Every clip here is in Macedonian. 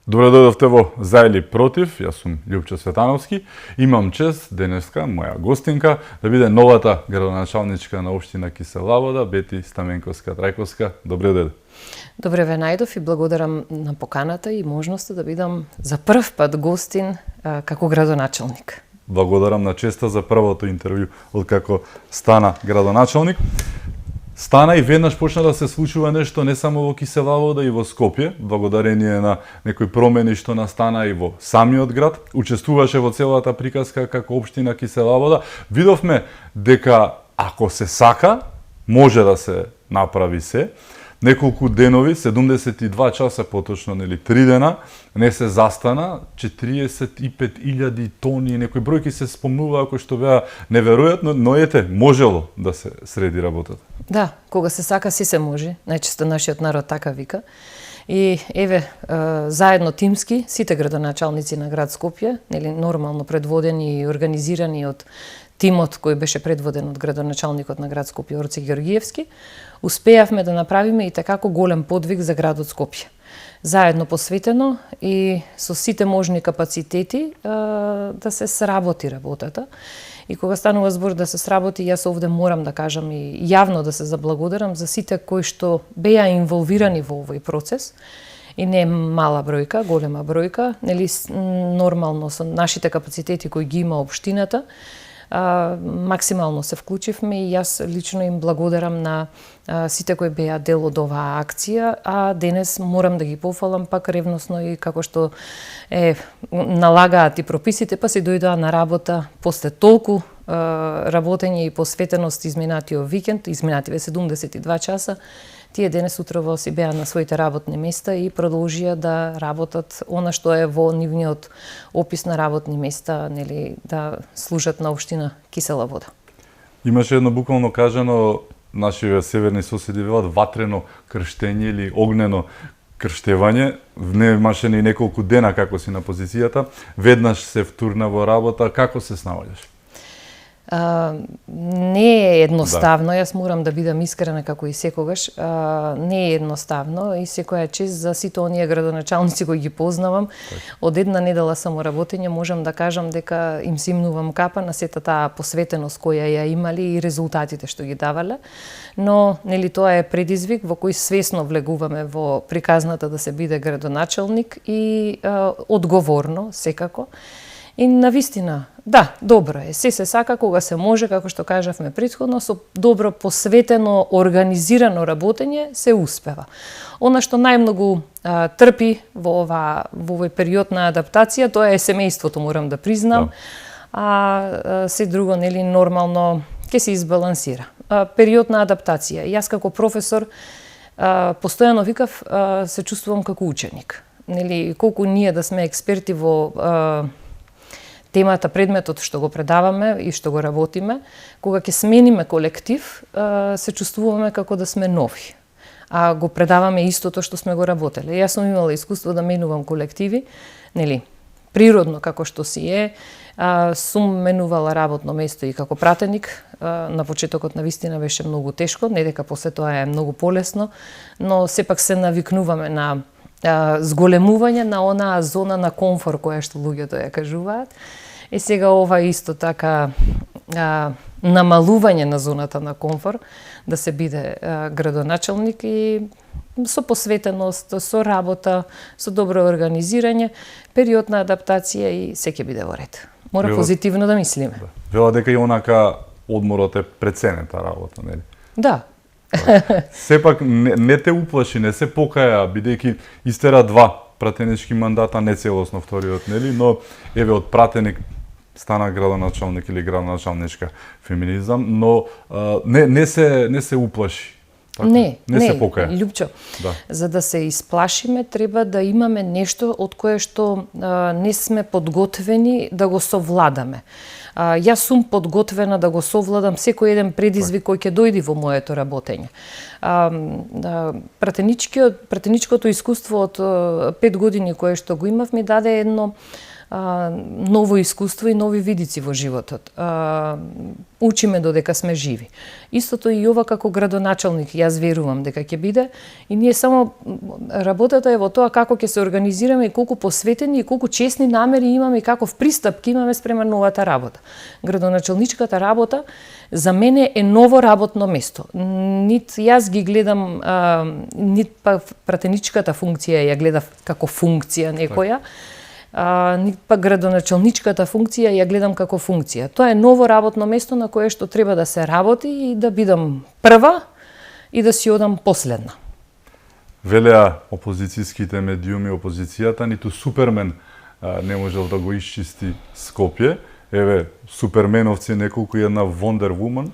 Добре дојдовте во За или против, јас сум Љупчо Светановски. Имам чест денеска, моја гостинка, да биде новата градоначалничка на општина Киселавода, Бети Стаменковска-Трајковска. Добре дојде. Добре ве најдов и благодарам на поканата и можноста да бидам за прв пат гостин како градоначалник. Благодарам на честа за првото интервју откако стана градоначалник. Стана и веднаш почна да се случува нешто не само во Киселавода и во Скопје, благодарение на некои промени што настана и во самиот град. Учествуваше во целата приказка како општина Киселавода. Видовме дека ако се сака, може да се направи се. Неколку денови, 72 часа поточно, 3 дена, не се застана, 45.000 тони, некои бројки се спомнуваа кои што беа неверојатно, но ете, можело да се среди работата. Да, кога се сака, се може. Најчесто нашиот народ така вика. И еве, заедно тимски, сите градоначалници на град Скопје, нормално предводени и организирани од тимот кој беше предводен од градоначалникот на град Скопје Орце Георгиевски, успеавме да направиме и такако голем подвиг за градот Скопје. Заедно посветено и со сите можни капацитети да се сработи работата. И кога станува збор да се сработи, јас овде морам да кажам и јавно да се заблагодарам за сите кои што беа инволвирани во овој процес. И не мала бројка, голема бројка, нормално со нашите капацитети кои ги има општината, максимално се вклучивме и јас лично им благодарам на сите кои беа дел од оваа акција, а денес морам да ги пофалам пак ревносно и како што налагаат и прописите, па се дојдоа на работа после толку работење и посветеност изминатиот викенд, изминативе 72 часа, тие денес утрово си беа на своите работни места и продолжија да работат она што е во нивниот опис на работни места, да служат на општина Киселавода. Имаше едно буквално кажано, нашите северни соседи велат ватрено крштење или огнено крштевање. Не имаше ни неколку дена како си на позицијата, веднаш се втурна во работа, како се снаоѓаш? Не е едноставно, јас морам да бидам искрена како и секогаш, не е едноставно и секоја чест за сите оние градоначалници кои ги познавам. Од една недела само работење можам да кажам дека им симнувам капа на сета таа посветеност која ја имали и резултатите што ги давале. Но тоа е предизвик во кој свесно влегуваме во приказната да се биде градоначалник и одговорно секако. И навистина, да, добро е. Се сака кога се може, како што кажавме претходно, со добро посветено, организирано работење се успева. Она што најмногу трпи во овој период на адаптација, тоа е семејството, морам да признам. А се друго, нормално ќе се избалансира. Период на адаптација. Јас како професор постојано викав, се чувствувам како ученик. Колку ние да сме експерти во темата, предметот што го предаваме и што го работиме, кога ќе смениме колектив, се чувствуваме како да сме нови. А го предаваме истото што сме го работеле. Јас сум имала искуство да менувам колективи, природно како што си е, сум менувала работно место и како пратеник. На почетокот навистина беше многу тешко, не дека после тоа е многу полесно, но сепак се навикнуваме на зголемување на онаа зона на комфор која што луѓето ја кажуваат. И сега ова исто така намалување на зоната на комфор, да се биде градоначалник и со посветеност, со работа, со добро организирање, период на адаптација и се ќе биде во ред. Мора позитивно да мислиме. Вела дека и онака одморот е преценета работа, нели? Да. Сепак не те уплаши, не се покаја, бидејќи истера 2 пратенички мандата, не целосно вториот, нели, но еве од пратеник стана градоначалник или градоначалничка феминизам, но не се уплаши. Така? Не се покаја. Љупчо, за да се исплашиме, треба да имаме нешто од кое што не сме подготвени да го совладаме. Јас сум подготвена да го совладам секој еден предизвик кој ќе дојде во моето работење. Пратеничкото искуство од 5 години кое што го имав ми даде едно ново искуство и нови видици во животот. Учиме додека сме живи. Истото и ова како градоначалник, јас верувам дека ќе биде, и ние само работата е во тоа како ќе се организираме и колку посветени и колку честни намери имаме и каков пристап ќе имаме спрема новата работа. Градоначалничката работа за мене е ново работно место. Нит јас ги гледам, нит па пратеничката функција ја гледав како функција некоја, нит па градоначалничката функција ја гледам како функција. Тоа е ново работно место на кое што треба да се работи и да бидам прва и да си одам последна. Велеа опозицијските медиуми, опозицијата, ниту Супермен не можел да го исчисти Скопје. Еве, суперменовци неколку и една Wonder Woman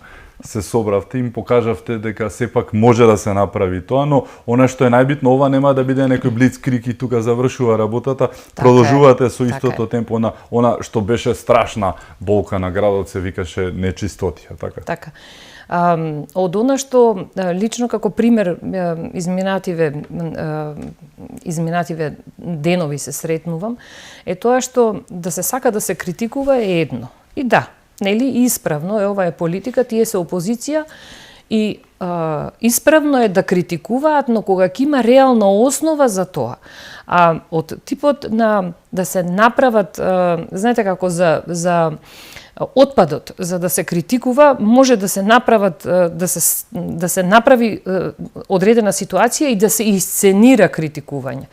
се собравте, им покажавте дека сепак може да се направи тоа, но она што е најбитно, ова нема да биде некој блицкрик и тука завршува работата, продолжувате со истото темпо на она што беше страшна болка на градот, се викаше нечистотија, така? Така. Од она што лично како пример изминативе денови се сретнувам, е тоа што да се сака да се критикува е едно. И да, нели, исправно е, ова е политика, тие се опозиција и исправно е да критикуваат, но кога ќе има реална основа за тоа. Од типот на да се направат, знаете како за отпадот, за да се критикува, може да се направат да се направи одредена ситуација и да се исценира критикување.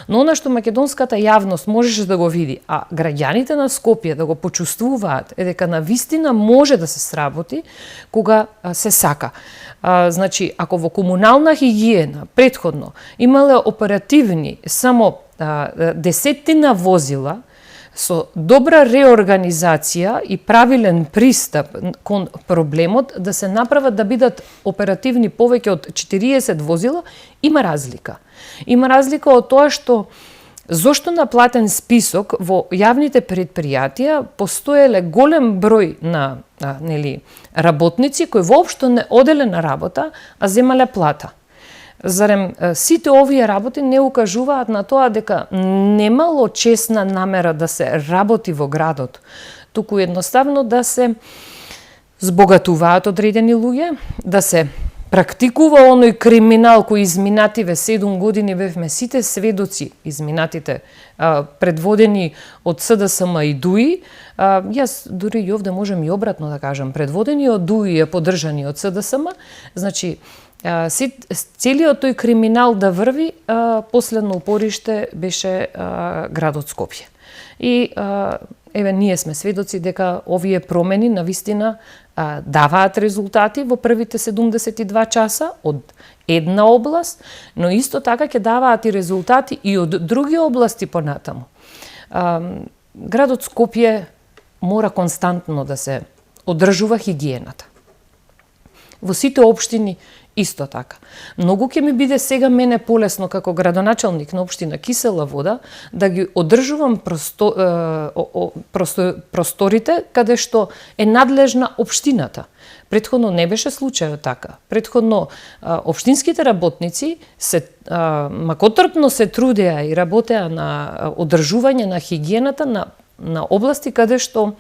Но она што македонската јавност можеше да го види, а граѓаните на Скопје да го почувствуваат, е дека навистина може да се сработи кога се сака. Значи, ако во комунална хигиена претходно имале оперативни само десеттина возила, со добра реорганизација и правилен пристап кон проблемот, да се направат да бидат оперативни повеќе од 40 возила, има разлика. Има разлика од тоа што зошто на платен список во јавните предпријатија постоеле голем број на работници кои воопшто не оделе на работа, а земале плата. Зарем сите овие работи не укажуваат на тоа дека немало честна намера да се работи во градот, туку едноставно да се збогатуваат одредени луѓе, да се практикува оној криминал кој изминативе 7 години бевме сите сведоци, изминатите предводени од СДСМ и ДУИ. Јас дури и овде можем и обратно да кажам, предводени од ДУИ и поддржани од СДСМ, значи целиот тој криминал да врви, последно упориште беше градот Скопје. И еве ние сме сведоци дека овие промени навистина даваат резултати во првите 72 часа од една област, но исто така ќе даваат и резултати и од други области понатаму. Градот Скопје мора константно да се одржува хигиената. Во сите општини исто така. Многу ќе ми биде сега мене полесно како градоначалник на општина Кисела Вода да ги одржувам просторите каде што е надлежна општината. Претходно не беше случајот така. Претходно општинските работници се макотрпно се трудеа и работеа на одржување на хигиената на области каде што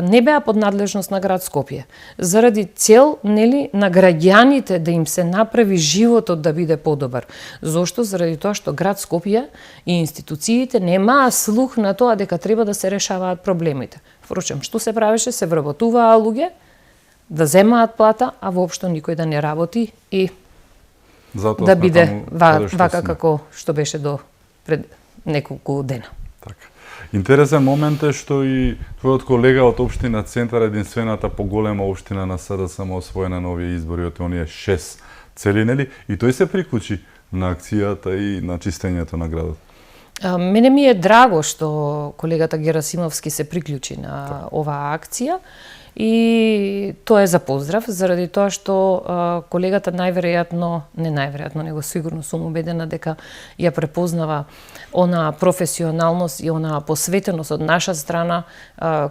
не беа под надлежност на град Скопје. Заради цел, нели, на граѓаните да им се направи животот да биде подобар. Зошто? Заради тоа што град Скопје и институциите немаа слух на тоа дека треба да се решаваат проблемите. Впрочем, што се правеше? Се вработуваа луѓе да земаат плата, а воопшто никој да не работи и затоа да биде вака како што беше до пред неколку дена. Така. Интересен момент е што и твојот колега од општина Центар, единствената поголема општина на СДСМ освоена на овие избори од оние 6 цели, нели? И тој се приклучи на акцијата и на чистењето на градот. Мене ми е драго што колегата Герасимовски се приклучи на оваа акција и тоа е за поздрав, заради тоа што колегата најверојатно, него сигурно сум убедена дека ја препознава она професионалност и она посветеност од наша страна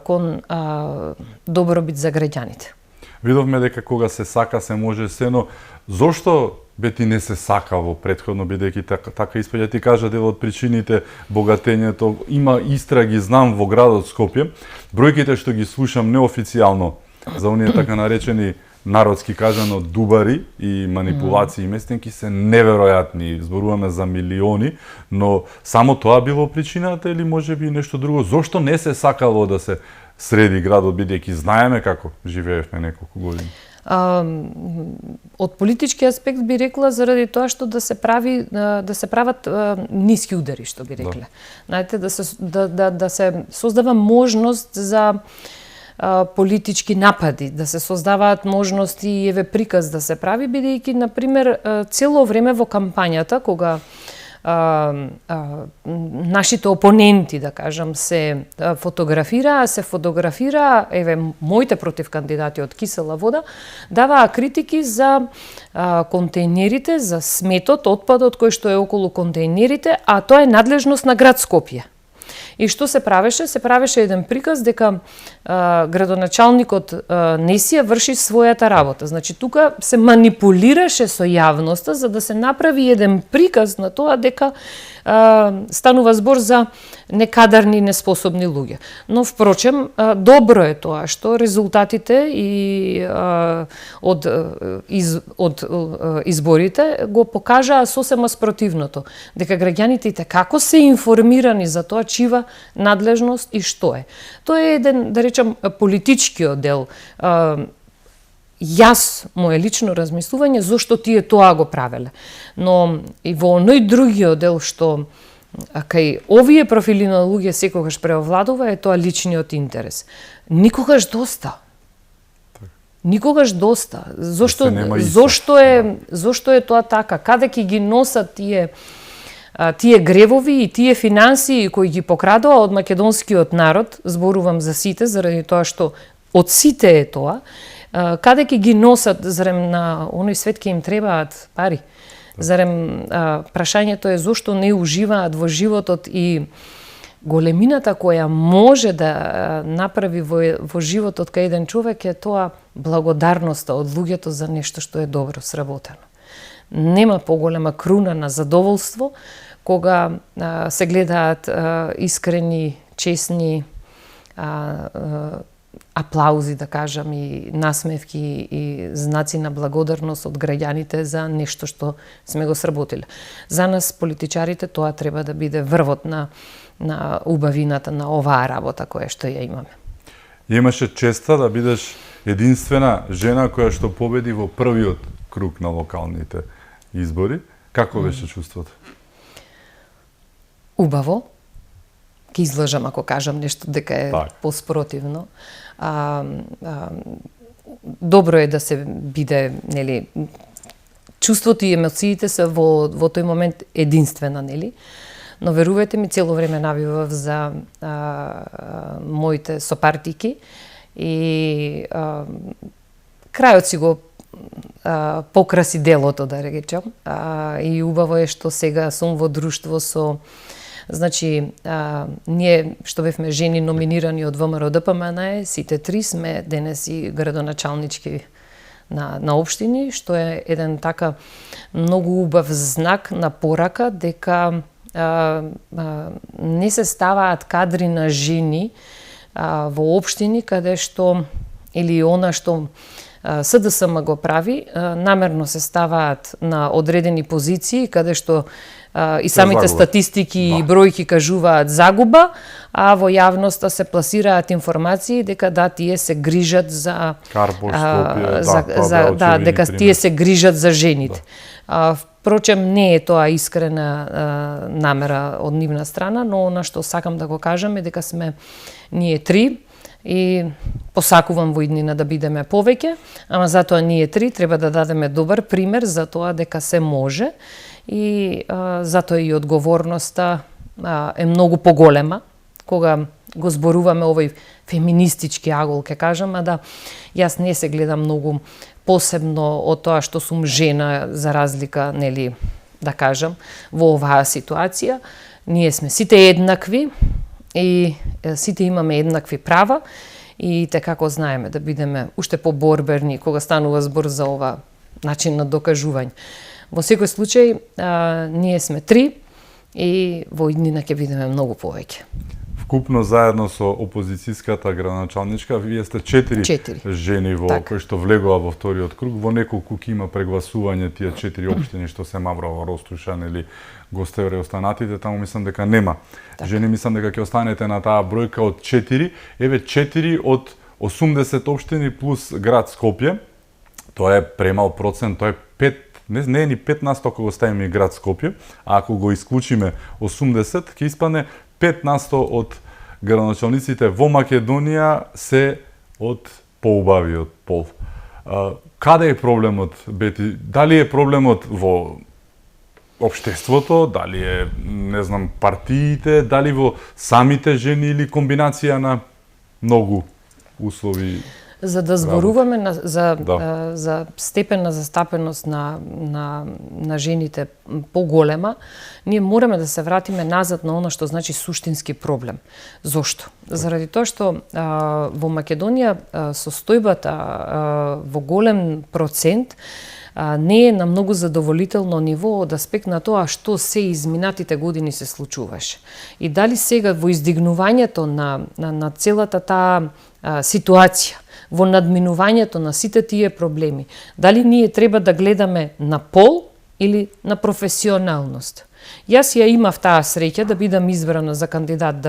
кон добробит за граѓаните. Видовме дека кога се сака се може се, но зошто бе ти не се сакало претходно, бидејќи така испаѓа, ти кажа дел од причините богатењето, има истраги, знам во градот Скопје, бројките што ги слушам неофицијално за оние така наречени народски кажано дубари и манипулации местенки се неверојатни, зборуваме за милиони, но само тоа било причината или можеби нешто друго? Зошто не се сакало да се среди градот, бидејќи знаеме како живеевме неколку години? Од политички аспект би рекла заради тоа што да се прават ниски удари, што би рекле. Знаете, да се создава можност за политички напади, да се создаваат можности и еве приказ да се прави, бидејќи на пример цело време во кампањата кога нашите опоненти, да кажам, се фотографира, еве, моите противкандидати од Кисела вода, даваа критики за контејнерите, за сметот, отпадот кој што е околу контејнерите, а тоа е надлежност на град Скопје. И што се правеше? Се правеше еден приказ дека градоначалникот не си ја врши својата работа. Значи, тука се манипулираше со јавноста за да се направи еден приказ на тоа дека станува збор за некадарни, неспособни луѓе. Но, впрочем, добро е тоа што резултатите и од изборите го покажаа сосема спротивното. Дека граѓаните како се информирани за тоа чива надлежност и што е. Тоа е еден, да речам, политичкиот дел. Јас, моje лично размислување, зошто тие тоа го правеле. Но и во оној другиот дел што кај овие профили на луѓе секогаш преовладува е тоа личниот интерес. Никогаш доста. Никогаш доста. Зошто е тоа така? Каде ќе ги носат тие гревови и тие финансии кои ги покрадува од македонскиот народ, зборувам за сите, заради тоа што од сите е тоа, каде ќе ги носат, зарем на оној свет ќе им требаат пари. Зарем прашањето е зошто не уживаат во животот и големината која може да направи во животот кај еден човек е тоа благодарноста од луѓето за нешто што е добро сработено. Нема поголема круна на задоволство кога се гледаат искрени, честни аплаузи, да кажам, и насмевки и знаци на благодарност од граѓаните за нешто што сме го сработиле. За нас, политичарите, тоа треба да биде врвот на убавината на оваа работа која што ја имаме. Имаше честа да бидеш единствена жена која што победи во првиот круг на локалните избори. Како беше чувството? Убаво. Ке излажам ако кажам нешто дека е поспротивно. Добро е да се биде, нели, чувството и емоциите се во тој момент единствена, нели? Но верувајте ми, цело време навивав за моите сопартики и крајот си го покраси делото, да речам. И убаво е што сега сум во друштво со, значи, ние што бевме жени номинирани од ВМРО ДПМН, сите три сме денес и градоначалнички на општини, што е еден така многу убав знак на порака дека не се ставаат кадри на жени во општини каде што, или она што СДСМ го прави, намерно се ставаат на одредени позиции каде што и самите статистики и бројки кажуваат загуба, а во јавноста се пласираат информации дека тие се грижат за дека тие се грижат за жените. Впрочем, не е тоа искрена намера од нивна страна, но она што сакам да го кажам е дека сме ние три и посакувам во иднина да бидеме повеќе, ама затоа ние три треба да дадеме добар пример за тоа дека се може и затоа и одговорноста е многу поголема кога го зборуваме овој феминистички агол, ке кажам, јас не се гледам многу посебно од тоа што сум жена за разлика, нели, да кажам, во оваа ситуација. Ние сме сите еднакви и сите имаме еднакви права и како знаеме да бидеме уште поборберни кога станува збор за ова начин на докажување. Во секој случај, ние сме 3 и во иднина ќе бидеме многу повеќе. Вкупно заедно со опозицијската градоначалничка, вие сте 4 жени во кои што влегува во вториот круг, во неколку ќе има прегласување тие 4 општини што се Маврово, Ростушан или Гостевре останатите, таму мислам дека нема. Жени мислам дека ќе останете на таа бројка од 4, еве 4 од 80 општини плюс град Скопје. Тоа е премал процент, тоа е 5, не е ни 15 кога го ставиме град Скопје, а ако го исклучиме 80, ќе испадне 15% од градоначалниците во Македонија се од поубавиот пол. Каде е проблемот, Бети? Дали е проблемот во општеството, дали е, не знам, партиите, дали во самите жени или комбинација на многу услови? За да зборуваме за степен на застапеност на жените поголема, ние мораме да се вратиме назад на оно што значи суштински проблем. Зошто? Заради тоа што во Македонија состојбата во голем процент не е на многу задоволително ниво од аспект на тоа што се изминатите години се случуваше. И дали сега во издигнувањето на целата таа ситуација, во надминувањето на сите тие проблеми, дали ние треба да гледаме на пол или на професионалност. Јас ја имав таа среќа да бидам избрана за кандидат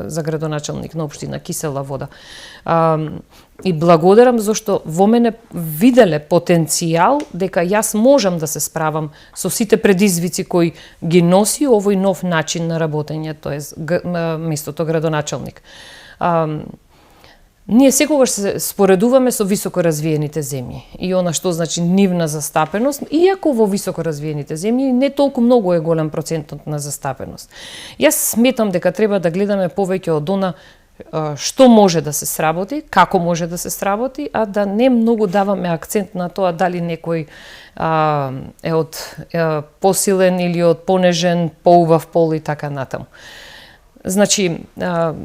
за градоначалник на општина Кисела Вода. И благодарам зашто во мене виделе потенцијал дека јас можам да се справам со сите предизвици кои ги носи овој нов начин на работење, тоест местото градоначалник. Ние секогаш се споредуваме со високо развиените земји и она што значи нивна застапеност, иако во високо развиените земји не толку многу е голем процентот на застапеност. Јас сметам дека треба да гледаме повеќе од она што може да се сработи, како може да се сработи, а да не многу даваме акцент на тоа дали некој е од посилен или од понежен, поубав пол и така натаму. Значи,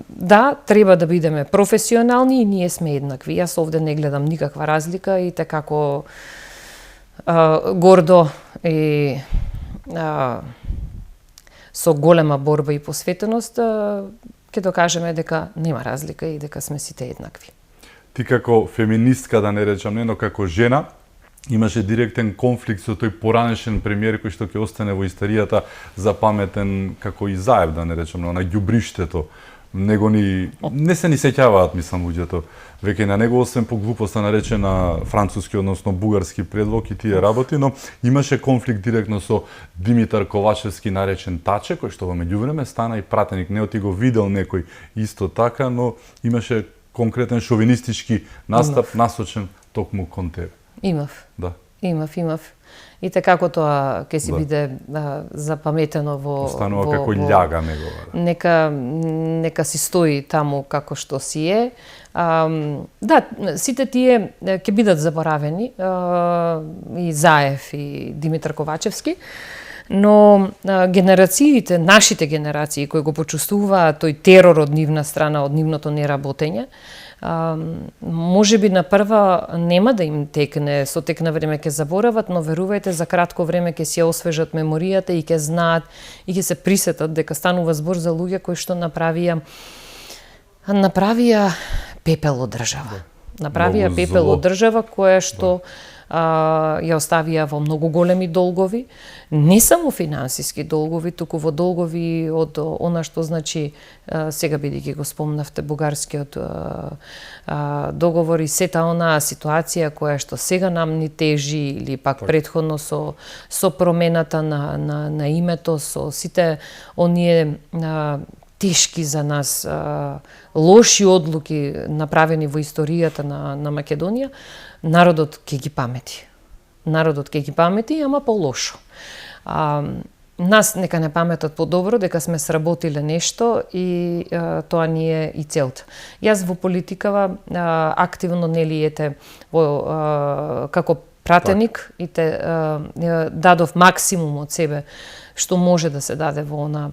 да, треба да бидеме професионални и ние сме еднакви. Јас овде не гледам никаква разлика и како гордо и со голема борба и посветеност ќе докажеме дека нема разлика и дека сме сите еднакви. Ти како феминистка, да не речам не, но како жена, имаше директен конфликт со тој поранешен премиер кој што ќе остане во историјата запаметен како Изаев, да не речем, на ѓубриштето. Не се ни сеќаваат, мислам, луѓето. Веќе на него, освен по глупоста наречена француски, односно бугарски предлог и тие работи, но имаше конфликт директно со Димитар Ковачевски, наречен Таче, кој што во меѓувреме стана и пратеник. Не оти го видел некој исто така, но имаше конкретен шовинистички настап насочен токму кон тебе. Имав. Да. Имав. И така како тоа ќе си биде запаметено во... Останува како љага негова. Нека си стои таму како што си е. Да, сите тие ќе бидат заборавени, и Заев, и Димитар Ковачевски, но генерациите, нашите генерации, кои го почувствуваат тој терор од нивна страна, од нивното неработење, може би на прва нема да им текне, со тек на време ќе заборават, но верувајте, за кратко време ќе си освежат меморијата и ќе знаат и ќе се присетат дека станува збор за луѓе кои што направија пепел од држава. Направија пепел од држава која што ја оставија во многу големи долгови, не само финансиски долгови, туку во долгови од она што значи, сега бидејќи го спомнавте бугарскиот договор и сета онаа ситуација која што сега нам ни тежи или пак претходно со промената на името, со сите оние тешки за нас лоши одлуки направени во историјата на Македонија, народот ќе ги памети. Народот ќе ги памети, ама по-лошо. Нас нека не паметат по-добро дека сме сработиле нешто и тоа ни е и целта. Јас во политикава активно како пратеник и дадов максимум од себе што може да се даде во она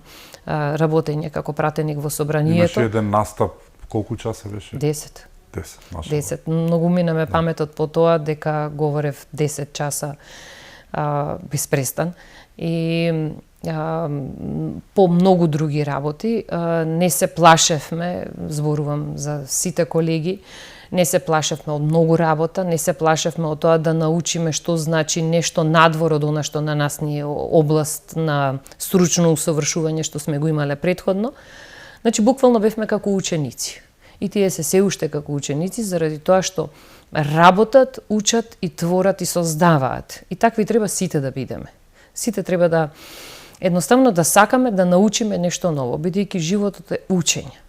работење како пратеник во собранието. Имаше еден настап, колку часа беше? 10. 10. Многу минаме паметот по тоа дека говорев 10 часа безпрестан. И по многу други работи. Не се плашевме, зборувам за сите колеги, не се плашевме од многу работа, не се плашевме од тоа да научиме што значи нешто надвор од она што на нас ни е област на стручно усовршување што сме го имале претходно. Значи, буквално бевме како ученици. И тие се уште како ученици заради тоа што работат, учат и творат и создаваат. И такви треба сите да бидеме. Сите треба да едноставно да сакаме да научиме нешто ново, бидејќи животот е учење.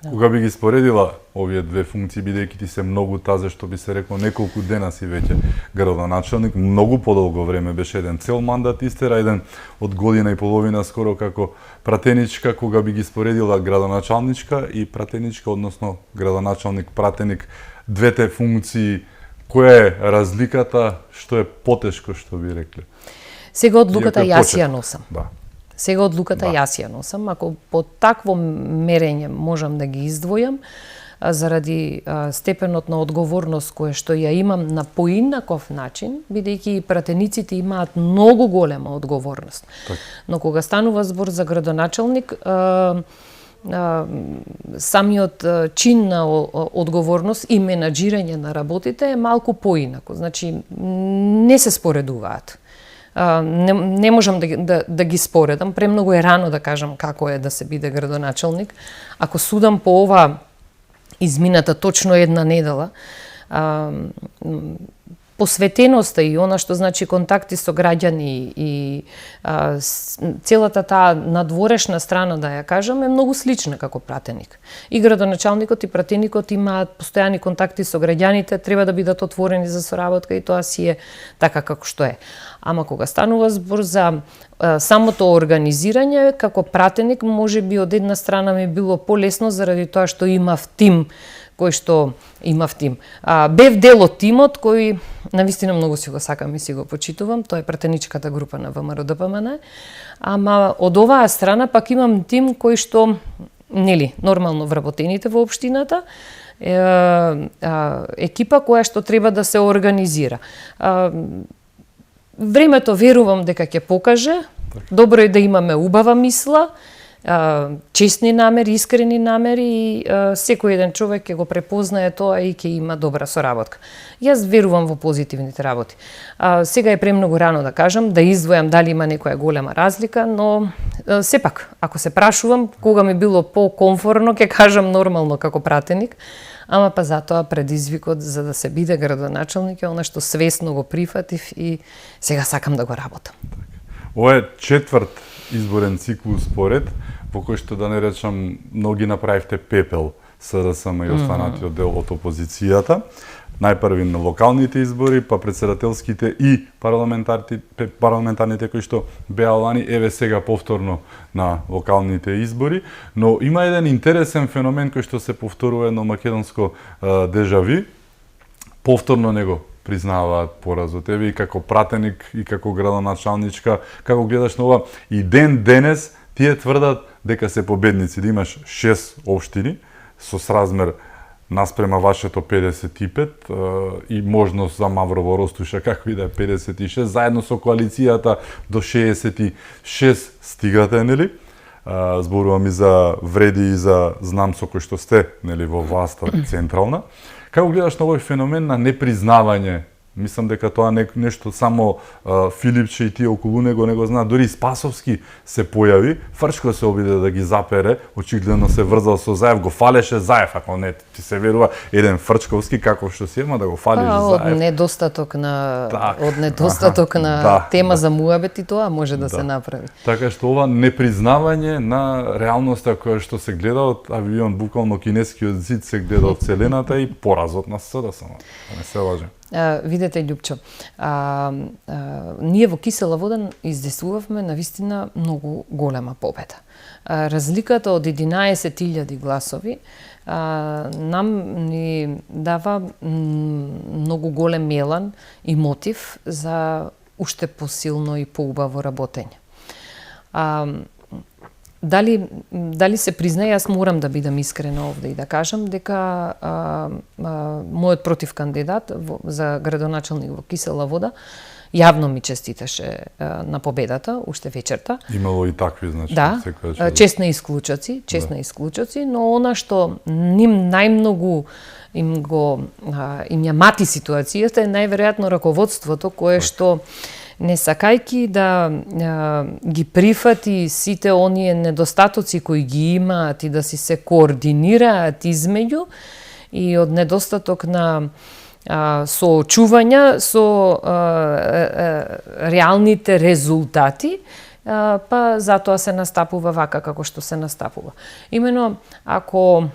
Кога би ги споредила овие две функции, бидејќи ти се многу тазе што би се рекло неколку дена си веќе градоначелник, многу подолго време беше еден цел мандат истера, еден од година и половина скоро како пратеничка, кога би ги споредила градоначалничка и пратеничка, односно градоначалник, пратеник, двете функции, која е разликата, што е потешко, што би рекле? Сега одлуката јас ја носам. Да. Сега одлуката јас ја носам. Ако по такво мерење можам да ги издвојам, заради степенот на одговорност која што ја имам на поинаков начин, бидејќи пратениците имаат многу голема одговорност. Так. Но кога станува збор за градоначалник, самиот чин на одговорност и менаџирање на работите е малку поинако. Значи, не се споредуваат. Не можам да ги споредам, премногу е рано да кажам како е да се биде градоначалник. Ако судам по ова измината точно една недела, посветеноста и она што значи контакти со граѓани и целата таа надворешна страна, да ја кажам, е многу слична како пратеник. И градоначалникот и пратеникот имаат постојани контакти со граѓаните, треба да бидат отворени за соработка и тоа си е така како што е. Ама кога станува збор за самото организирање, како пратеник, може би од една страна ми било полесно заради тоа што имав тим кој што имав тим. Бев дел од тимот кој навистина многу си го сакам и си го почитувам, тоа е пратеничката група на ВМРО-ДПМН, ама од оваа страна пак имам тим кој што, нели, нормално вработените во општината, екипа која што треба да се организира. Времето верувам дека ќе покаже, добро е да имаме убава мисла, честни намери, искрени намери и секој еден човек ќе го препознае тоа и ќе има добра соработка. Јас верувам во позитивните работи. Сега е премногу рано да кажам, да издвојам дали има некоја голема разлика, но сепак, ако се прашувам, кога ми било по-комфорно, ќе кажам нормално како пратеник, ама па затоа предизвикот за да се биде градоначалник е она што свесно го прифатив и сега сакам да го работам. Ова е четврт изборен циклус поред, во кој што, да не речам, многи направивте пепел СДСМ и останатиот дел од опозицијата. Најпрви на локалните избори, па претседателските и парламентарните кои што беа лани, еве сега повторно на локалните избори. Но има еден интересен феномен кој што се повторува едно македонско дежави. Повторно него признаваат поразот. Еве и како пратеник, и како градоначалничка, како гледаш на ова, и денес тие тврдат дека се победници, да имаш 6 општини со сразмер наспрема вашето 55 и можност за Маврово Ростуша како и да е 56, заедно со коалицијата до 66 стигате, нели? Зборувам и за Вреди и за Знам со кој што сте, нели, во власта централна. Како гледаш на овој феномен на непризнавање? Мислам дека тоа нешто само Филипче и тие околу него не го знаат. Дори Спасовски се појави, Фрчко се обиде да ги запере, очигледно се врзал со Заев, го фалеше Заев, ако не ти се верува еден Фрчковски како што си ема да го фалиш Заев. Од недостаток на тема за муабет и тоа може да се направи. Така што ова непризнавање на реалноста која што се гледа од авион, буквално кинескиот зид се гледа од Вселената и поразот на СДСМ. Не се лажем. Видете, Љупчо, ние во Кисела вода издесувавме навистина многу голема победа. Разликата од 11.000 гласови нам ни дава многу голем елан и мотив за уште посилно и поубаво работење. Дали се призна, јас морам да бидам искрена овде и да кажам дека мојот против кандидат за градоначалник во Кисела вода Јавно ми честиташе на победата, уште вечерта. Имало и такви, значи, да, честни исклучоци, но она што ним најмногу им ја мати ситуацијата е најверојатно раководството кое што не сакајки да ги прифати сите оние недостатоци кои ги имаат и да си се координираат измеѓу и од недостаток на соочувања со реалните резултати, па затоа се настапува вака како што се настапува. Имено, ако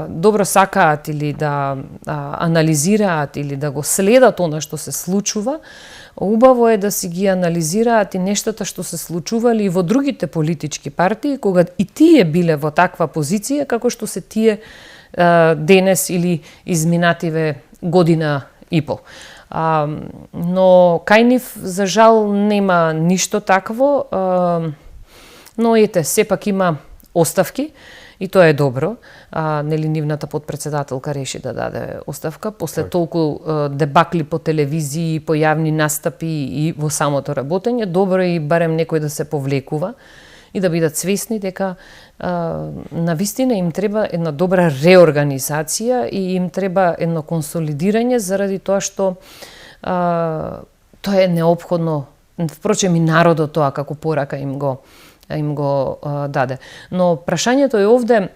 добро сакаат или да анализираат или да го следат она што се случува, убаво е да си ги анализираат и нештата што се случували и во другите политички партии, кога и тие биле во таква позиција како што се тие денес или изминативе година и пол. Но кај нив, за жал, нема ништо такво, но ете, сепак има оставки, и тоа е добро. Нели нивната подпредседателка реши да даде оставка после толку дебакли по телевизии, по јавни настапи и во самото работење. Добро е и барем некој да се повлекува и да бидат свесни дека навистина им треба една добра реорганизација и им треба едно консолидирање заради тоа што тоа е неопходно. Впрочем и народот тоа како порака им го даде. Но прашањето е овде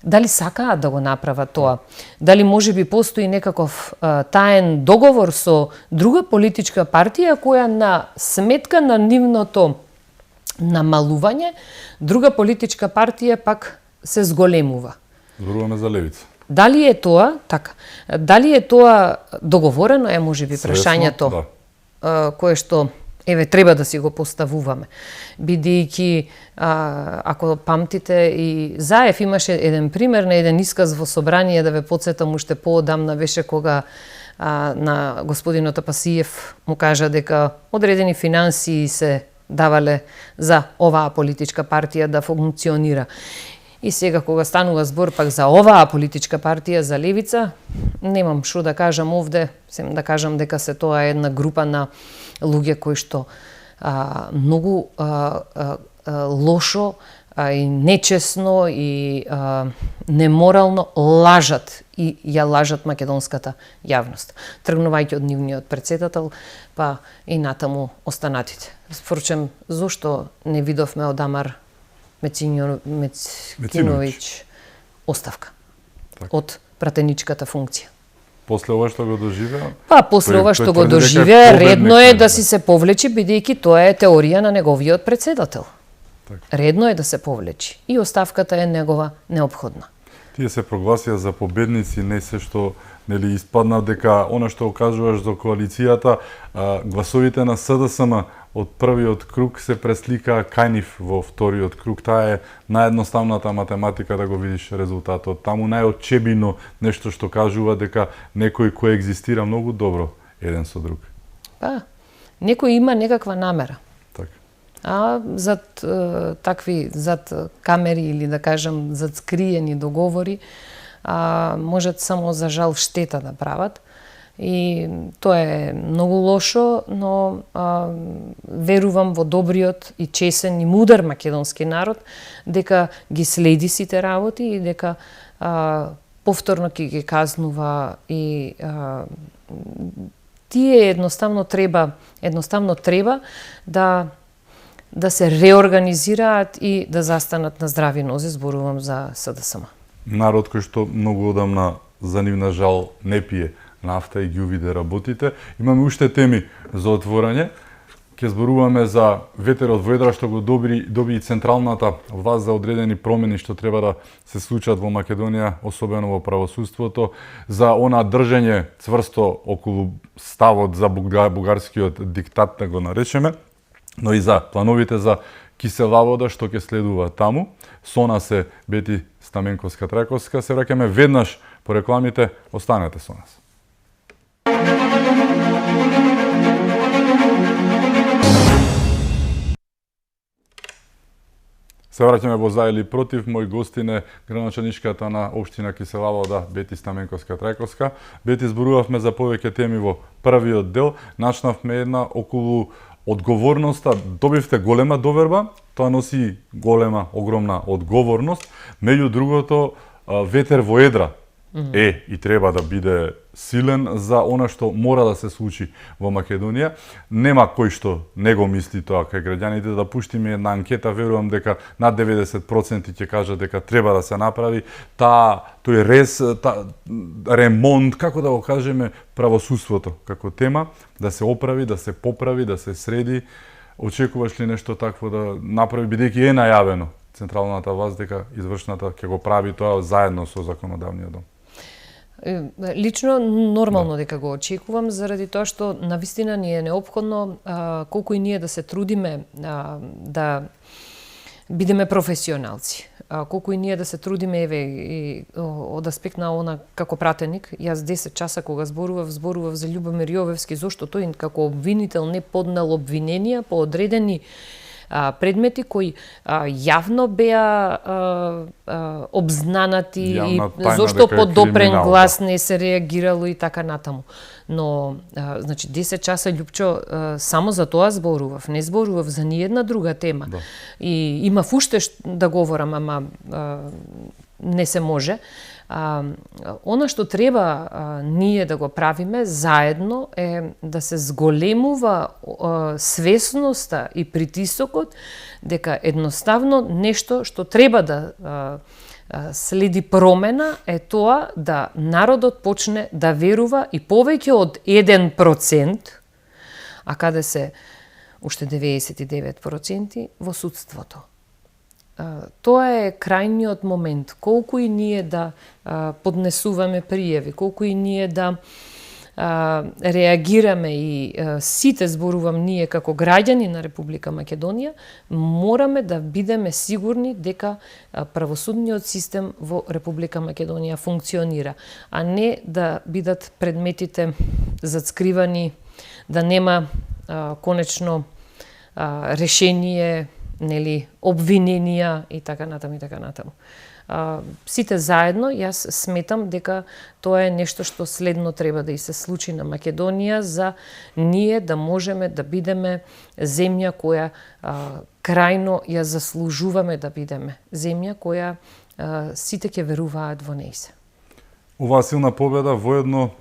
дали сакаат да го направат тоа. Дали можеби постои некаков таен договор со друга политичка партија која на сметка на нивното намалување, друга политичка партија пак се зголемува. Зборуваме за левица. Дали е тоа, така, дали е тоа договорено е можеби прашањето кое што треба да си го поставуваме. Бидејќи, ако памтите, и Заев имаше еден пример на еден исказ во собрание, да ве подсетам уште поодамна беше кога на господинот Апасиев му кажа дека одредени финансии се давале за оваа политичка партија да функционира. И сега кога станува збор пак за оваа политичка партија, за левица, немам што да кажам овде, сем да кажам дека се тоа е една група на луѓе кои што многу лошо и нечесно и неморално лажат и ја лажат македонската јавност. Тргнувајќи од нивниот председател, па и натаму останатите. Впрочем, зошто не видовме од Амар Мециновиќ оставка од пратеничката функција? После ова што го доживеа? Па, после ова што го доживеа, редно е да си се повлечи, бидејќи тоа е теорија на неговиот председател. Редно е да се повлечи. И оставката е негова неопходна. Тие се прогласија за победници, не се што нели испадна дека она што кажуваш за коалицијата, гласовите на СДСМ од првиот круг се пресликаа кај нив во вториот круг. Таа е наједноставната математика да го видиш резултатот. Таму најотчебино нешто што кажува дека некој кој екзистира многу добро еден со друг. Па, некој има некаква намера. Така. А зад зад камери или да кажам зад скриени договори можат само за жал штета да прават. И тоа е многу лошо, но верувам во добриот и чесен и мудар македонски народ дека ги следи сите работи и дека повторно ќе ги казнува и тие едноставно треба да се реорганизираат и да застанат на здрави нозе, зборувам за СДСМ. Народ кој што многу одамна за нивна жал не пие нафта и ги увиде работите. Имаме уште теми за отворање. Ќе зборуваме за ветерот во едра што го доби и централната власт за одредени промени што треба да се случат во Македонија, особено во правосудството, за она држење цврсто околу ставот за бугарскиот диктат, да го наречеме, но и за плановите за кисела вода што ќе следува таму. Со нас е Бети Стаменковска-Трајковска. Се враќаме веднаш по рекламите. Останете со нас. Се враќаме во за или против. Мој гостин е градоначалничката на општина Кисела Вода, Бети Стаменковска-Трајковска. Бети, зборувавме за повеќе теми во првиот дел. Начнавме една околу одговорноста. Добивте голема доверба, тоа носи голема, огромна одговорност. Меѓу другото, ветер во едра и треба да биде силен за она што мора да се случи во Македонија. Нема кој што не го мисли тоа кај граѓаните. Да пуштиме една анкета, верувам дека над 90% ќе кажат дека треба да се направи тој ремонт, како да го кажеме, правосудството како тема, да се оправи, да се поправи, да се среди. Очекуваш ли нешто такво да направи, бидејќи е најавено централната власт дека извршната ќе го прави тоа заедно со законодавниот дом? Лично нормално дека го очекувам, заради тоа што навистина ни е неопходно колку и ние да се трудиме да бидеме професионалци. Колку и ние да се трудиме, еве, и од аспект на она како пратеник, јас 10 часа кога зборував за Љубомир Јовевски, зошто тој како обвинител не поднел обвиненија по одредени предмети кои јавно беа обзнанати и зошто по допрен глас не се реагирало и така натаму. Но, значи, 10 часа Љупчо само за тоа зборував, не зборував за ниедна друга тема. Да. И имав уште да говорам, ама не се може. Она што треба ние да го правиме заедно е да се зголемува свесноста и притисокот дека едноставно нешто што треба да следи промена е тоа да народот почне да верува и повеќе од 1%, а каде се уште 99% во судството. Тоа е крајниот момент. Колку и ние да поднесуваме пријави, колку и ние да реагираме и сите, зборувам ние како граѓани на Република Македонија, мораме да бидеме сигурни дека правосудниот систем во Република Македонија функционира, а не да бидат предметите зацкривани, да нема конечно решение, нели, обвиненија и така натаму и така натаму. Сите заедно, јас сметам дека тоа е нешто што следно треба да и се случи на Македонија, за ние да можеме да бидеме земја која крајно ја заслужуваме да бидеме. Земја која сите ќе веруваат во нејзе. Оваа силна победа воедно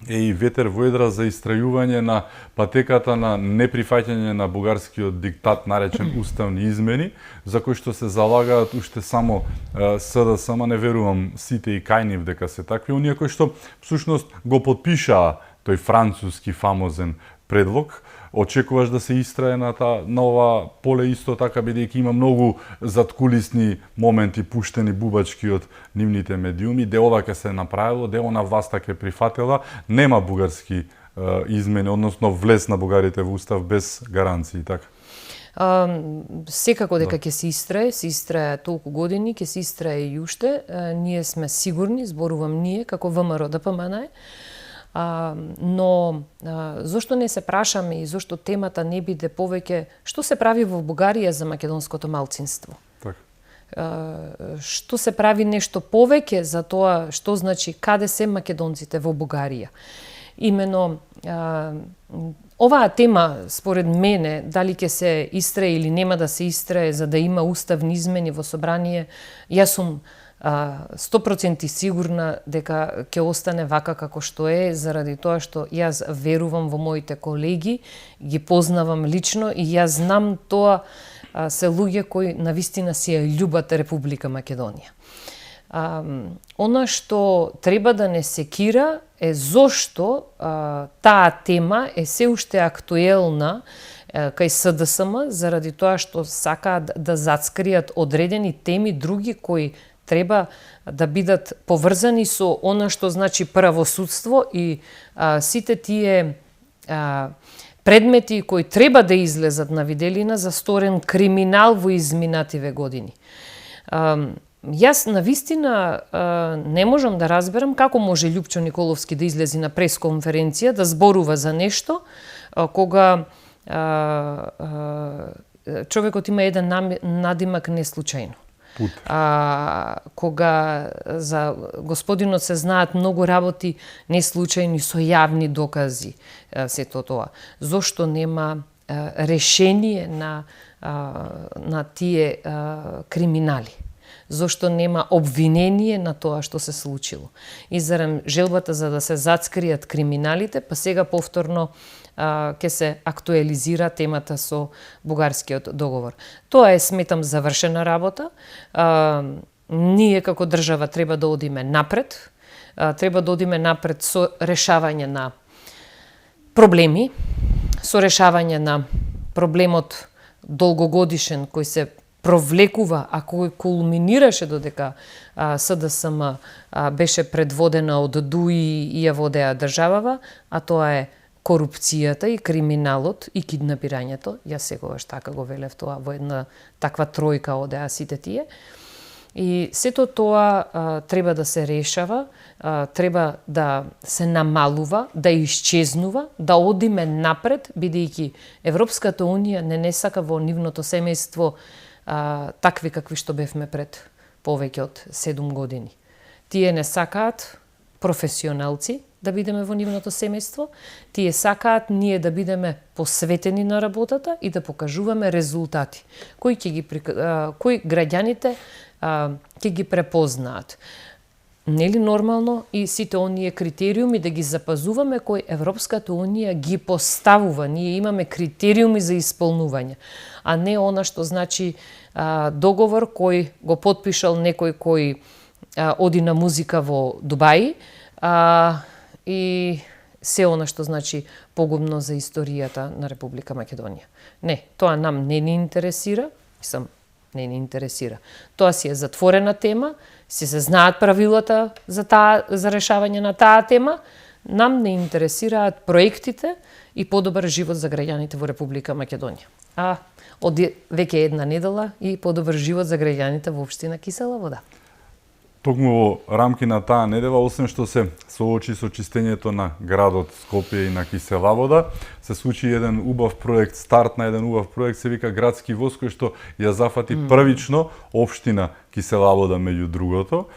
е и ветер во едра за истрајување на патеката на неприфаќање на бугарскиот диктат наречен уставни измени, за кои што се залагаат уште само СДСМ, не верувам сите и кај нив дека се такви, оние кои што всушност го потпишаа тој француски фамозен предлог. Очекуваш да се истрае на ова поле исто така, бидејќи има многу заткулисни моменти пуштени бубачки од нивните медиуми, де ова ќе се направило, де она власта ќе прифатила, нема бугарски измени, односно влез на бугарите во устав без гаранции, така? Секако дека ќе се истрае толку години, ќе се истрае и уште. Ние сме сигурни, зборувам ние, како ВМРО ДПМН, но зошто не се прашаме и зошто темата не биде повеќе што се прави во Бугарија за македонското малцинство? Што се прави нешто повеќе за тоа што значи каде се македонците во Бугарија? Имено оваа тема, според мене, дали ќе се истрае или нема да се истрае за да има уставни измени во собрание, јас сум 100% сигурна дека ќе остане вака како што е, заради тоа што јас верувам во моите колеги, ги познавам лично и јас знам тоа се луѓе кои навистина си ја љубат Република Македонија. Она што треба да не секира е зошто таа тема е се уште актуелна кај СДСМ, заради тоа што сакаат да зацкријат одредени теми други кои треба да бидат поврзани со она што значи правосудство и сите тие предмети кои треба да излезат на виделина за сторен криминал во изминативе години. Јас навистина не можам да разберам како може Љупчо Николовски да излези на пресконференција да зборува за нешто кога човекот има еден надимак не случајно. Кога за господинот се знаат многу работи не случајни со јавни докази, сето тоа. Зошто нема решение на тие криминали? Зошто нема обвинение на тоа што се случило? И зарем желбата за да се зацкријат криминалите, па сега повторно ќе се актуализира темата со бугарскиот договор. Тоа сметам завршена работа. Ние како држава треба да одиме напред. Треба да одиме напред со решавање на проблеми, со решавање на проблемот долгогодишен кој се провлекува, а кој кулминираше додека СДСМ беше предводена од ДУИ и ја водеа државава, а тоа е корупцијата и криминалот и киднапирањето. Јас секогаш така го велев тоа, во една таква тројка одеа сите тие. И сето тоа треба да се решава, треба да се намалува, да исчезнува, да одиме напред, бидејќи Европската Унија не сака во нивното семејство такви какви што бевме пред повеќе од 7 години. Тие не сакаат професионалци да бидеме во нивното семејство, тие сакаат ние да бидеме посветени на работата и да покажуваме резултати, кои граѓаните ќе ги препознаат. Нели нормално и сите оние критериуми да ги запазуваме кои Европската Унија ги поставува. Ние имаме критериуми за исполнување, а не она што значи договор кој го потпишал некој кој оди на музика во Дубај и се она што значи погубно за историјата на Република Македонија. Не, тоа нам не ни интересира, не ни интересира. Тоа си е затворена тема, се знаат правилата за решавање на таа тема, нам не интересираат проектите и подобар живот за граѓаните во Република Македонија. Од веќе една недела и подобар живот за граѓаните во општина Кисела Вода. Токму во рамки на таа недела, освен што се соочи со чистењето на градот Скопје и на Кисела Вода, се случи еден убав проект, старт на еден убав проект, се вика Градски воз, кој што ја зафати првично општина Кисела Вода меѓу другото.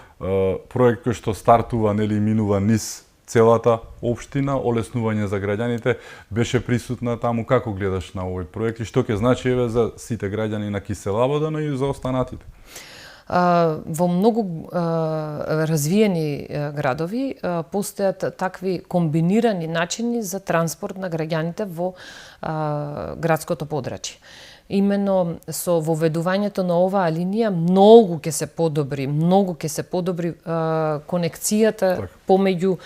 Проект кој што стартува, нели, минува низ целата општина, олеснување за граѓаните, беше присутна таму. Како гледаш на овој проект и што ќе значи за сите граѓани на Кисела Вода, но и за останатите? Во многу развиени градови постојат такви комбинирани начини за транспорт на граѓаните во градското подрачје. Именно со воведувањето на оваа линија многу ќе се подобри конекцијата помеѓу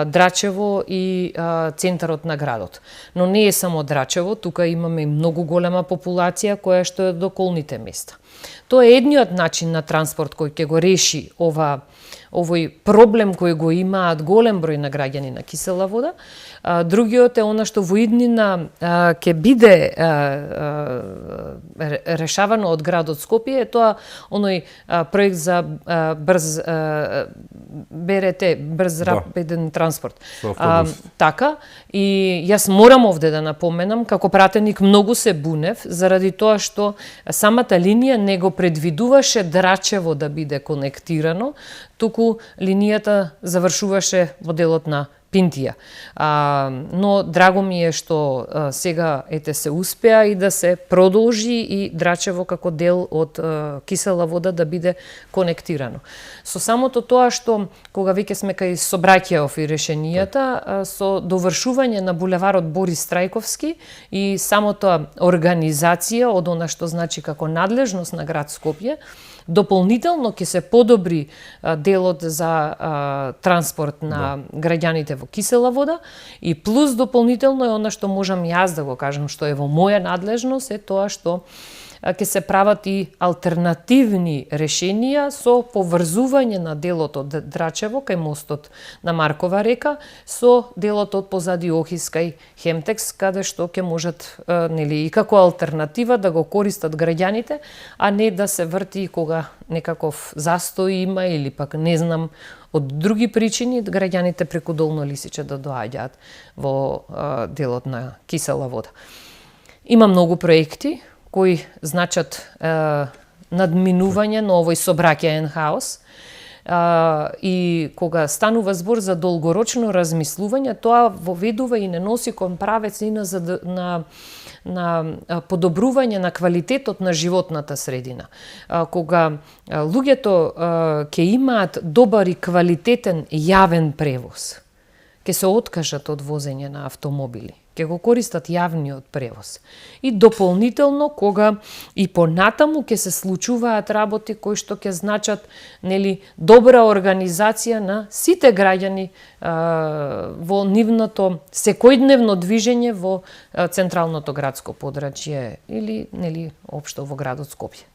Драчево и центарот на градот. Но не е само Драчево, тука имаме и многу голема популација која што е до околните места. Тоа е едниот начин на транспорт кој ќе го реши овој проблем кој го имаат голем број на граѓани на Кисела Вода. Другиот е она што во иднина ќе биде решавано од градот Скопје, е тоа оној проект за брз БРТ, брз рапиден транспорт. Така, и јас морам овде да напоменам, како пратеник многу се бунев, заради тоа што самата линија не го предвидуваше Драчево да биде конектирано, туку линијата завршуваше во делот на Пинтија. Но драго ми е што сега се успеа и да се продолжи и Драчево како дел од Кисела Вода да биде конектирано. Со самото тоа што кога веќе сме кај сообраќајов и решенијата, со довршување на булеварот Борис Трајковски и самото организација од она што значи како надлежност на град Скопје, дополнително ќе се подобри делот за транспорт на граѓаните во Кисела Вода и плюс дополнително е она што можам јас да го кажам што е во моја надлежност, е тоа што ќе се прават и алтернативни решенија со поврзување на делот од Драчево кај мостот на Маркова река со делот од позади Охис кај Хемтекс, каде што ќе можат нели и како алтернатива да го користат граѓаните, а не да се врти кога некаков застој има или пак не знам од други причини граѓаните преку Долно Лисиче да доаѓаат во делот на Кисела Вода. Има многу проекти кои значат надминување на овој сообраќаен хаос. И кога станува збор за долгорочно размислување, тоа воведува и не носи кон правец и на подобрување на квалитетот на животната средина. Кога луѓето ќе имаат добар и квалитетен јавен превоз, ќе се откажат од возење на автомобили, ќе го користат јавниот превоз. И дополнително, кога и понатаму ќе се случуваат работи кои што ќе значат, нели, добра организација на сите граѓани во нивното секојдневно движење во централното градско подрачје или, нели, општо во градот Скопје.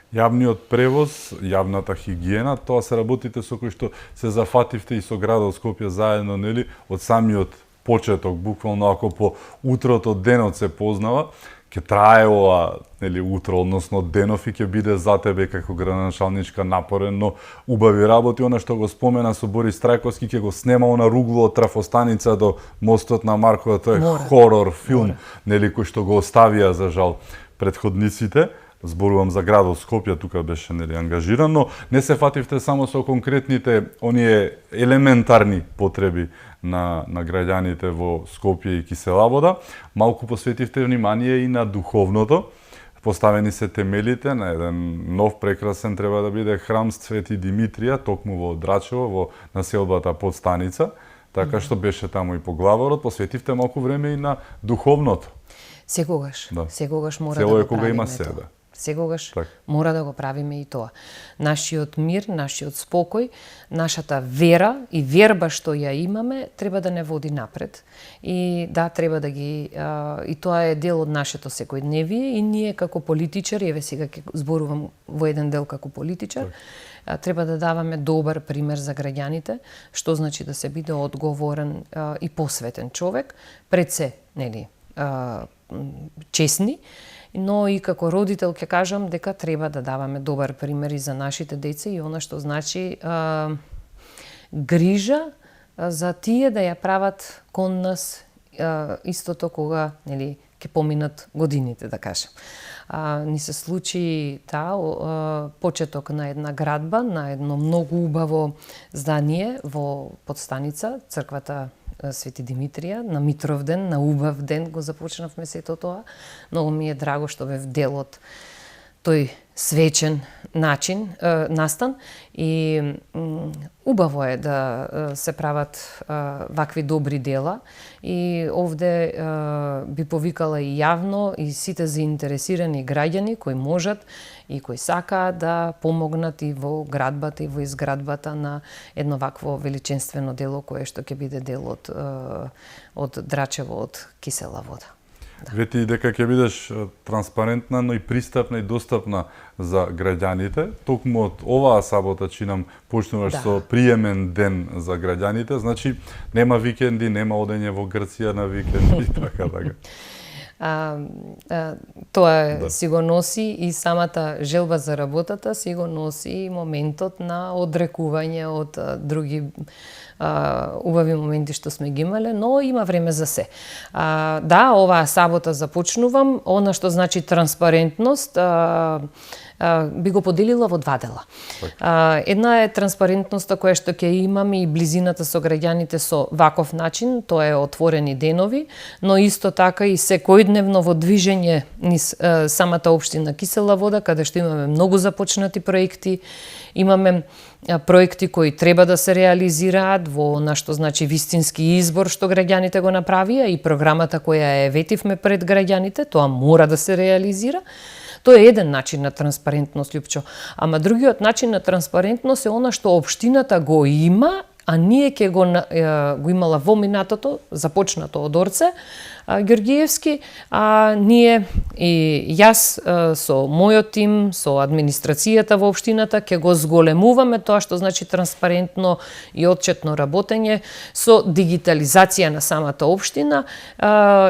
Јавниот превоз, јавната хигиена, тоа се работите со кои што се зафативте и со градот Скопје заедно, нели, од самиот почеток, буквално ако по утрото денот се познава, ќе трае ова, нели, утро, односно денов и ќе биде за тебе како градоначалничка напорен, но убави работи. Она што го спомена со Борис Трајковски, ќе го снема на ругло од трафостаница до мостот на Маркова, тоа е хорор филм, нели, кој што го оставија за жал претходниците. Зборувам за градот Скопје, тука беше, нели, ангажиран, но не се фативте само со конкретните оние елементарни потреби на граѓаните во Скопје и Киселавода. Малку посветивте внимание и на духовното. Поставени се темелите на еден нов прекрасен треба да биде храм Свети Димитрија, токму во Драчево, во населбата Подстаница, така што беше таму и поглаварот. Посветивте малку време и на духовното. Секогаш, да. Секогаш мора Цело да е го кога правиме има тоа. седа. Секогаш так. Мора да го правиме и тоа. Нашиот мир, нашиот спокој, нашата вера и верба што ја имаме треба да не води напред. И да, треба да ги и тоа е дел од нашето секојдневие и ние како политичари, еве сега ќе зборувам во еден дел како политичар, треба да даваме добар пример за граѓаните, што значи да се биде одговорен и посветен човек, пред се, нели, честни, но и како родител ќе кажам дека треба да даваме добар пример и за нашите деца и она што значи грижа за тие да ја прават кон нас истото кога, нели, ќе поминат годините, да кажам. Ни се случи почеток на една градба, на едно многу убаво здание во Подстаница, црквата Свети Димитрија, на Митровден, на убав ден го започнавме сето тоа. Многу ми е драго што бев дел од тој свечен настан и убаво е да се прават вакви добри дела и овде би повикала и јавно и сите заинтересирани граѓани кои можат и кои сакаат да помогнат и во градбата и во изградбата на едно вакво величинствено дело кое што ќе биде дел од Драчево, од Кисела вода. Да. Вети дека ќе бидеш транспарентна, но и пристапна и достапна за граѓаните. Токму од оваа сабота чинам почнуваш со приемен ден за граѓаните, значи нема викенди, нема одење во Грција на викенди, така. Тоа си го носи и самата желба за работата, си го носи и моментот на одрекување од други убави моменти што сме ги имале, но има време за се. Да, оваа сабота започнувам, она што значи транспарентност, би го поделила во два дела. Една е транспарентноста која што ќе имаме и близината со граѓаните со ваков начин, тоа е отворени денови, но исто така и секојдневно во движење низ самата општина Кисела вода, каде што имаме многу започнати проекти, имаме проекти кои треба да се реализираат во на што значи вистински избор што граѓаните го направија и програмата која е ветивме пред граѓаните, тоа мора да се реализира. Тоа е еден начин на транспарентност, Лјупчо. Ама другиот начин на транспарентност е она што општината го има, а ние ќе го имала во минатото, започнато од Орце Ѓоргиевски, ние и јас со мојот тим, со администрацијата во општината ќе го зголемуваме тоа што значи транспарентно и отчетно работење со дигитализација на самата општина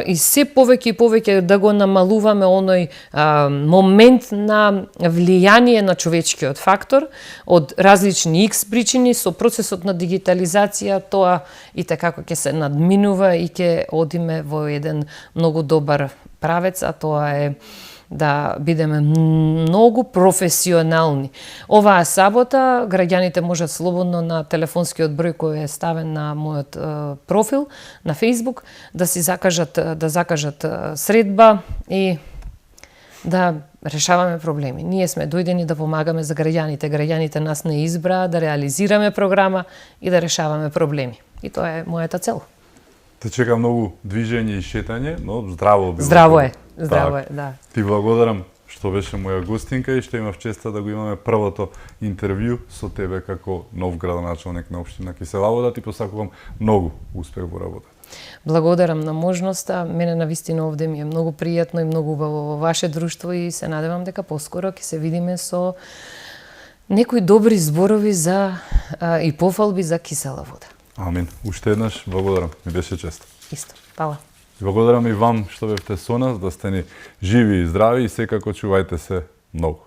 и се повеќе и повеќе да го намалуваме оној момент на влијание на човечкиот фактор од различни X причини. Со процесот на дигитализација тоа и така ќе се надминува и ќе одиме во еден многу добар правец, а тоа е да бидеме многу професионални. Оваа сабота граѓаните можат слободно на телефонскиот број кој е ставен на мојот профил на Facebook да закажат средба и да решаваме проблеми. Ние сме дојдени да помагаме за граѓаните. Граѓаните нас не избраа да реализираме програма и да решаваме проблеми. И тоа е мојата цел. Те чека многу движење и шетање, но здраво било. Здраво е, да. Ти благодарам што беше моја гостинка и што имав честа да го имаме првото интервју со тебе како нов градоначалник на општина Киселавода. Ти посакувам многу успех во работа. Благодарам на можноста. Мене навистина овде ми е многу пријатно и многу убаво во ваше друштво и се надевам дека поскоро ќе се видиме со некои добри зборови и пофалби за кисела вода. Амин. Уште еднаш благодарам. Ми беше чест. Исто. Фала. Благодарам и вам што бевте со нас, да сте ни живи и здрави и секако чувајте се многу.